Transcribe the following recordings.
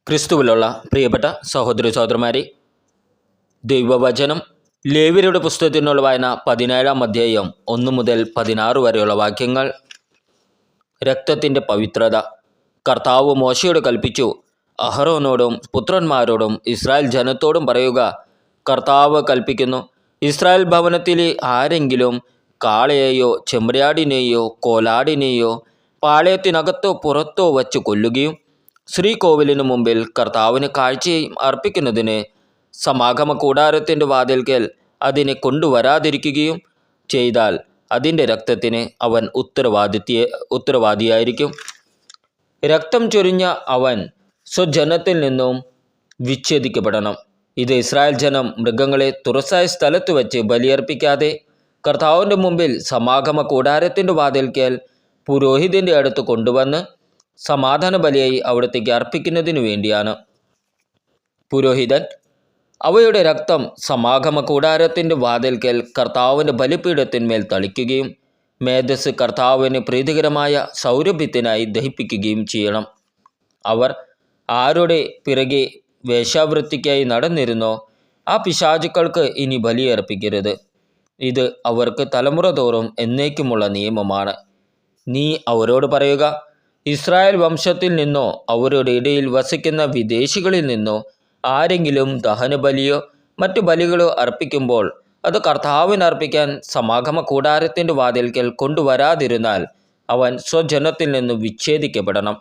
ക്രിസ്തുവിലുള്ള പ്രിയപ്പെട്ട സഹോദരി സഹോദരന്മാരെ, ദൈവവചനം ലേവ്യരുടെ പുസ്തകത്തിനുള്ള വായന 17-ാം അധ്യായം 1 മുതൽ 16 വരെയുള്ള വാക്യങ്ങൾ. രക്തത്തിൻ്റെ പവിത്രത. കർത്താവ് മോശയോട് കൽപ്പിച്ചു, അഹറോനോടും പുത്രന്മാരോടും ഇസ്രായേൽ ജനത്തോടും പറയുക, കർത്താവ് കൽപ്പിക്കുന്നു, ഇസ്രായേൽ ഭവനത്തിലെ ആരെങ്കിലും കാളയെയോ ചെമ്മരിയാടിനെയോ കോലാടിനെയോ പാളയത്തിനകത്തോ പുറത്തോ വച്ച് കൊല്ലുകയും ശ്രീകോവിലിനു മുമ്പിൽ കർത്താവിന് കാഴ്ചയും അർപ്പിക്കുന്നതിന് സമാഗമ കൂടാരത്തിൻ്റെ വാതിൽക്കൽ അതിനെ കൊണ്ടുവരാതിരിക്കുകയും ചെയ്താൽ അതിൻ്റെ രക്തത്തിന് അവൻ ഉത്തരവാദിയായിരിക്കും. രക്തം ചൊരിഞ്ഞ അവൻ സ്വജനത്തിൽ നിന്നും വിച്ഛേദിക്കപ്പെടണം. ഇത് ഇസ്രായേൽ ജനം മൃഗങ്ങളെ തുറസായ സ്ഥലത്ത് വച്ച് ബലിയർപ്പിക്കാതെ കർത്താവിൻ്റെ മുമ്പിൽ സമാഗമ കൂടാരത്തിൻ്റെ വാതിൽക്കൽ പുരോഹിതൻ്റെ അടുത്ത് കൊണ്ടുവന്ന് സമാധാന ബലിയായി അവിടത്തേക്ക് അർപ്പിക്കുന്നതിനു വേണ്ടിയാണ്. പുരോഹിതൻ അവയുടെ രക്തം സമാഗമ കൂടാരത്തിൻ്റെ വാതിൽക്കൽ കർത്താവിൻ്റെ ബലിപീഠത്തിന്മേൽ തളിക്കുകയും മേധസ് കർത്താവിന് പ്രീതികരമായ സൗരഭ്യത്തിനായി ദഹിപ്പിക്കുകയും ചെയ്യണം. അവർ ആരുടെ പിറകെ വേശ്യാവൃത്തിക്കായി നടന്നിരുന്നോ ആ പിശാചുക്കൾക്ക് ഇനി ബലിയർപ്പിക്കരുത്. ഇത് അവർക്ക് തലമുറ തോറും എന്നേക്കുമുള്ള നിയമമാണ്. നീ അവരോട് പറയുക, ഇസ്രായേൽ വംശത്തിൽ നിന്നോ അവരുടെ ഇടയിൽ വസിക്കുന്ന വിദേശികളിൽ നിന്നോ ആരെങ്കിലും ദഹനബലിയോ മറ്റു ബലികളോ അർപ്പിക്കുമ്പോൾ അത് കർത്താവിന് അർപ്പിക്കാൻ സമാഗമ കൂടാരത്തിൻ്റെ വാതിൽക്കൽ കൊണ്ടുവരാതിരുന്നാൽ അവൻ സ്വജനത്തിൽ നിന്ന് വിച്ഛേദിക്കപ്പെടണം.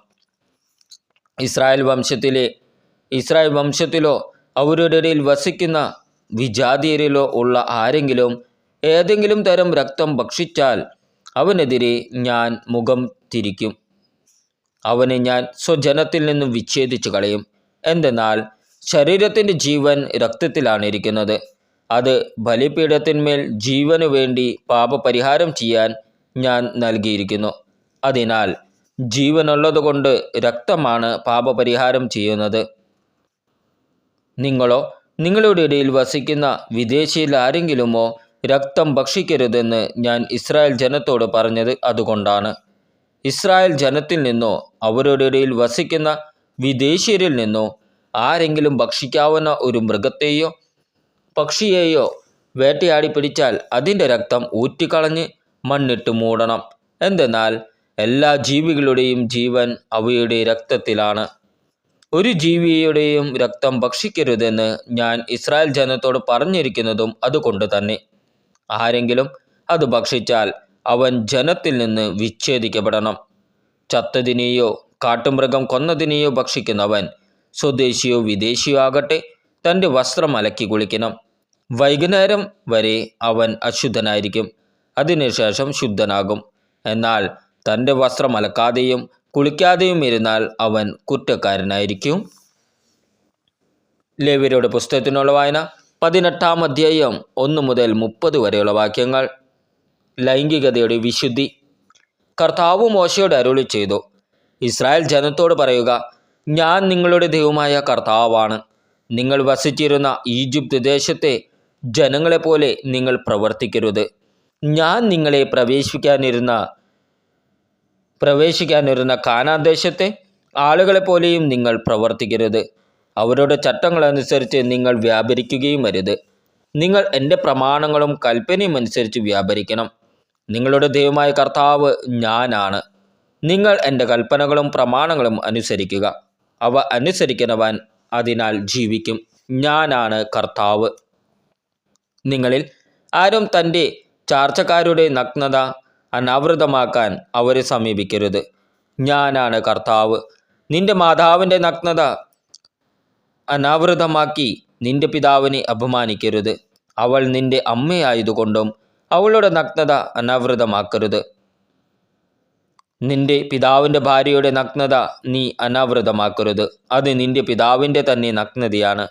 ഇസ്രായേൽ വംശത്തിലോ അവരുടെ ഇടയിൽ വസിക്കുന്ന വിജാതീയരിലോ ഉള്ള ആരെങ്കിലും ഏതെങ്കിലും തരം രക്തം ഭക്ഷിച്ചാൽ അവനെതിരെ ഞാൻ മുഖം തിരിക്കും. അവനെ ഞാൻ സ്വജനത്തിൽ നിന്നും വിച്ഛേദിച്ചു കളയും. എന്തെന്നാൽ ശരീരത്തിൻ്റെ ജീവൻ രക്തത്തിലാണ് ഇരിക്കുന്നത്. അത് ബലിപീഠത്തിന്മേൽ ജീവനു വേണ്ടി പാപപരിഹാരം ചെയ്യാൻ ഞാൻ നൽകിയിരിക്കുന്നു. അതിനാൽ ജീവനുള്ളതുകൊണ്ട് രക്തമാണ് പാപപരിഹാരം ചെയ്യുന്നത്. നിങ്ങളോ നിങ്ങളുടെ ഇടയിൽ വസിക്കുന്ന വിദേശിയിൽ ആരെങ്കിലുമോ രക്തം ഭക്ഷിക്കരുതെന്ന് ഞാൻ ഇസ്രായേൽ ജനത്തോട് പറഞ്ഞത് അതുകൊണ്ടാണ്. ഇസ്രായേൽ ജനത്തിൽ നിന്നോ അവരുടെ ഇടയിൽ വസിക്കുന്ന വിദേശീയരിൽ നിന്നോ ആരെങ്കിലും ഭക്ഷിക്കാവുന്ന ഒരു മൃഗത്തെയോ പക്ഷിയെയോ വേട്ടയാടി പിടിച്ചാൽ അതിൻ്റെ രക്തം ഊറ്റിക്കളഞ്ഞ് മണ്ണിട്ട് മൂടണം. എന്തെന്നാൽ എല്ലാ ജീവികളുടെയും ജീവൻ അവയുടെ രക്തത്തിലാണ്. ഒരു ജീവിയുടെയും രക്തം ഭക്ഷിക്കരുതെന്ന് ഞാൻ ഇസ്രായേൽ ജനത്തോട് പറഞ്ഞിരിക്കുന്നതും അതുകൊണ്ട് തന്നെ. ആരെങ്കിലും അത് ഭക്ഷിച്ചാൽ അവൻ ജനത്തിൽ നിന്ന് വിച്ഛേദിക്കപ്പെടണം. ചത്തതിനെയോ കാട്ടുമൃഗം കൊന്നതിനെയോ ഭക്ഷിക്കുന്നവൻ സ്വദേശിയോ വിദേശിയോ ആകട്ടെ തൻ്റെ വസ്ത്രം അലക്കി കുളിക്കണം. വൈകുന്നേരം വരെ അവൻ അശുദ്ധനായിരിക്കും. അതിനുശേഷം ശുദ്ധനാകും. എന്നാൽ തൻ്റെ വസ്ത്രം അലക്കാതെയും കുളിക്കാതെയും ഇരുന്നാൽ അവൻ കുറ്റക്കാരനായിരിക്കും. ലേവ്യരുടെ പുസ്തകത്തിനുള്ള വായന 18-ാം അധ്യായം 1 മുതൽ 30 വരെയുള്ള വാക്യങ്ങൾ. ലൈംഗികതയുടെ വിശുദ്ധി. കർത്താവ് മോശയോട് അരുളി ചെയ്തു, ഇസ്രായേൽ ജനത്തോട് പറയുക, ഞാൻ നിങ്ങളുടെ ദൈവമായ കർത്താവാണ്. നിങ്ങൾ വസിച്ചിരുന്ന ഈജിപ്ത് ദേശത്തെ ജനങ്ങളെപ്പോലെ നിങ്ങൾ പ്രവർത്തിക്കരുത്. ഞാൻ നിങ്ങളെ പ്രവേശിക്കാനിരുന്ന കാനാൻ ദേശത്തെ ആളുകളെപ്പോലെയും നിങ്ങൾ പ്രവർത്തിക്കരുത്. അവരുടെ ചട്ടങ്ങളനുസരിച്ച് നിങ്ങൾ വ്യാപരിക്കുകയും അരുത്. നിങ്ങൾ എൻ്റെ പ്രമാണങ്ങളും കൽപ്പനയും അനുസരിച്ച് വ്യാപരിക്കണം. നിങ്ങളുടെ ദൈവമായ കർത്താവ് ഞാനാണ്. നിങ്ങൾ എൻ്റെ കൽപ്പനകളും പ്രമാണങ്ങളും അനുസരിക്കുക. അവ അനുസരിക്കുന്നവൻ അതിനാൽ ജീവിക്കും. ഞാനാണ് കർത്താവ്. നിങ്ങളിൽ ആരും തൻ്റെ ചാർച്ചക്കാരുടെ നഗ്നത അനാവൃതമാക്കാൻ അവരെ സമീപിക്കരുത്. ഞാനാണ് കർത്താവ്. നിന്റെ മാതാവിൻ്റെ നഗ്നത അനാവൃതമാക്കി നിന്റെ പിതാവിനെ അപമാനിക്കരുത്. അവൾ നിന്റെ അമ്മയായതുകൊണ്ടും അവളുടെ നഗ്നത അനാവൃതമാക്കരുത്. നിന്റെ പിതാവിൻ്റെ ഭാര്യയുടെ നഗ്നത നീ അനാവൃതമാക്കരുത്. അത് നിന്റെ പിതാവിൻ്റെ തന്നെ നഗ്നതയാണ്.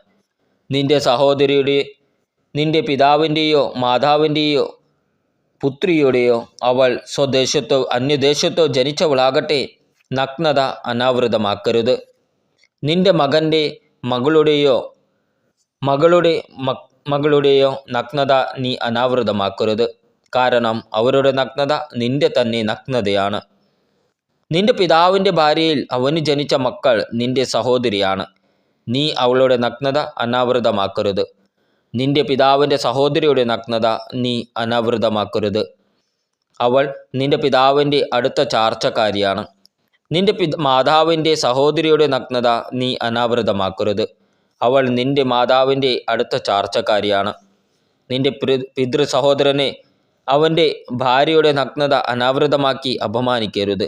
നിന്റെ സഹോദരിയുടെ, നിന്റെ പിതാവിൻ്റെയോ മാതാവിൻ്റെയോ പുത്രിയുടെയോ അവൾ സ്വദേശത്തോ അന്യദേശത്തോ ജനിച്ചവളാകട്ടെ നഗ്നത അനാവൃതമാക്കരുത്. നിന്റെ മകൻ്റെ മകളുടെയോ നഗ്നത നീ അനാവൃതമാക്കരുത്. കാരണം അവരുടെ നഗ്നത നിന്റെ തന്നെ നഗ്നതയാണ്. നിന്റെ പിതാവിൻ്റെ ഭാര്യയിൽ അവന് ജനിച്ച മക്കൾ നിന്റെ സഹോദരിയാണ്. നീ അവളുടെ നഗ്നത അനാവൃതമാക്കരുത്. നിന്റെ പിതാവിൻ്റെ സഹോദരിയുടെ നഗ്നത നീ അനാവൃതമാക്കരുത്. അവൾ നിന്റെ പിതാവിൻ്റെ അടുത്ത ചാർച്ചക്കാരിയാണ്. നിന്റെ മാതാവിൻ്റെ സഹോദരിയുടെ നഗ്നത നീ അനാവൃതമാക്കരുത്. അവൾ നിന്റെ മാതാവിൻ്റെ അടുത്ത ചാർച്ചക്കാരിയാണ്. നിന്റെ പിതൃ സഹോദരനെ അവൻ്റെ ഭാര്യയുടെ നഗ്നത അനാവൃതമാക്കി അപമാനിക്കരുത്.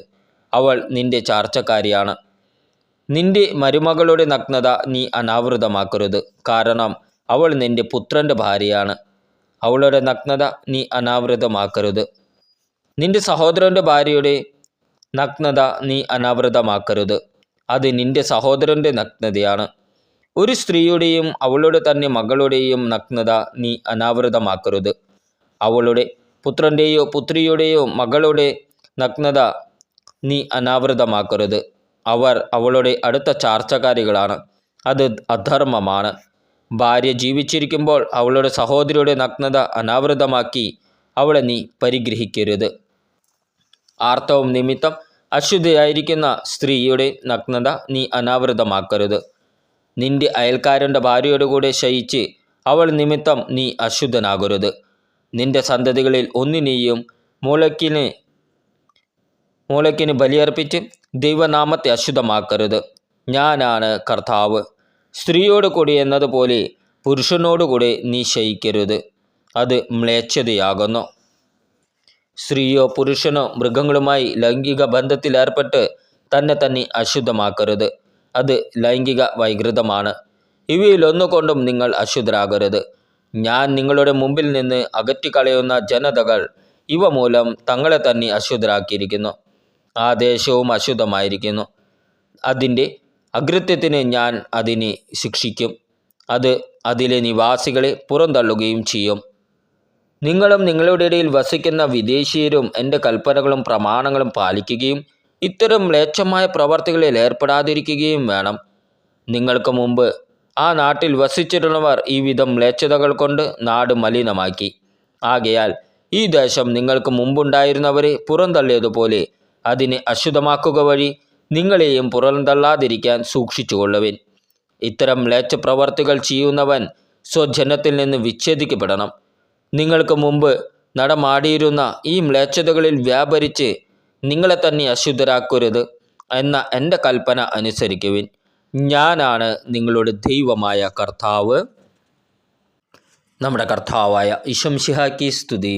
അവൾ നിന്റെ ചാർച്ചക്കാരിയാണ്. നിന്റെ മരുമകളുടെ നഗ്നത നീ അനാവൃതമാക്കരുത്, കാരണം അവൾ നിന്റെ പുത്രൻ്റെ ഭാര്യയാണ്. അവളുടെ നഗ്നത നീ അനാവൃതമാക്കരുത്. നിന്റെ സഹോദരൻ്റെ ഭാര്യയുടെ നഗ്നത നീ അനാവൃതമാക്കരുത്. അത് നിന്റെ സഹോദരൻ്റെ നഗ്നതയാണ്. ഒരു സ്ത്രീയുടെയും അവളുടെ തന്നെ മകളുടെയും നഗ്നത നീ അനാവൃതമാക്കരുത്. അവളുടെ പുത്രൻ്റെയോ പുത്രിയുടെയോ മകളുടെ നഗ്നത നീ അനാവൃതമാക്കരുത്. അവർ അവളുടെ അടുത്ത ചാർച്ചക്കാരികളാണ്. അത് അധർമ്മമാണ്. ഭാര്യ ജീവിച്ചിരിക്കുമ്പോൾ അവളുടെ സഹോദരിയുടെ നഗ്നത അനാവൃതമാക്കി അവളെ നീ പരിഗ്രഹിക്കരുത്. ആർത്തവം നിമിത്തം അശുദ്ധയായിരിക്കുന്ന സ്ത്രീയുടെ നഗ്നത നീ അനാവൃതമാക്കരുത്. നിന്റെ അയൽക്കാരൻ്റെ ഭാര്യയുടെ കൂടെ ശയിച്ച് അവൾ നിമിത്തം നീ അശുദ്ധനാകരുത്. നിന്റെ സന്തതികളിൽ ഒന്നിനെയും മൂലക്കിന് ബലിയർപ്പിച്ച് ദൈവനാമത്തെ അശുദ്ധമാക്കരുത്. ഞാനാണ് കർത്താവ്. സ്ത്രീയോട് കൂടി എന്നതുപോലെ പുരുഷനോടുകൂടെ നീ ശയിക്കരുത്. അത് മ്ലേച്ഛതയാകുന്നു. സ്ത്രീയോ പുരുഷനോ മൃഗങ്ങളുമായി ലൈംഗിക ബന്ധത്തിലേർപ്പെട്ട് തന്നെ അശുദ്ധമാക്കരുത്. അത് ലൈംഗിക വൈകൃതമാണ്. ഇവയിലൊന്നുകൊണ്ടും നിങ്ങൾ അശുദ്ധരാകരുത്. ഞാൻ നിങ്ങളുടെ മുമ്പിൽ നിന്ന് അകറ്റിക്കളയുന്ന ജനതകൾ ഇവ മൂലം തങ്ങളെ തന്നെ അശുദ്ധരാക്കിയിരിക്കുന്നു. ആ ദേശവും അശുദ്ധമായിരിക്കുന്നു. അതിൻ്റെ അകൃത്യത്തിന് ഞാൻ അതിനെ ശിക്ഷിക്കും. അത് അതിലെ നിവാസികളെ പുറന്തള്ളുകയും ചെയ്യും. നിങ്ങളും നിങ്ങളുടെ ഇടയിൽ വസിക്കുന്ന വിദേശീയരും എൻ്റെ കൽപ്പനകളും പ്രമാണങ്ങളും പാലിക്കുകയും ഇത്തരം മ്ലേച്ഛമായ പ്രവർത്തികളിൽ ഏർപ്പെടാതിരിക്കുകയും വേണം. നിങ്ങൾക്ക് മുമ്പ് ആ നാട്ടിൽ വസിച്ചിരുന്നവർ ഈ വിധം മ്ലേച്ഛതകൾ കൊണ്ട് നാട് മലിനമാക്കി. ആകയാൽ ഈ ദേശം നിങ്ങൾക്ക് മുമ്പുണ്ടായിരുന്നവരെ പുറന്തള്ളിയതുപോലെ അതിനെ അശുദ്ധമാക്കുക വഴി നിങ്ങളെയും പുറന്തള്ളാതിരിക്കാൻ സൂക്ഷിച്ചുകൊള്ളുവിൻ. ഇത്തരം മ്ലേച്ഛ പ്രവർത്തികൾ ചെയ്യുന്നവൻ സ്വജനത്തിൽ നിന്ന് വിച്ഛേദിക്കപ്പെടണം. നിങ്ങൾക്ക് മുമ്പ് നടമാടിയിരുന്ന ഈ മ്ലേച്ഛതകളിൽ വ്യാപരിച്ച് നിങ്ങളെ തന്നെ അശുദ്ധരാക്കരുത് എന്ന എൻ്റെ കൽപ്പന അനുസരിക്കുവിൻ. ഞാനാണ് നിങ്ങളുടെ ദൈവമായ കർത്താവ്. നമ്മുടെ കർത്താവായ ഈശോ മിശിഹായ്ക്ക് സ്തുതി.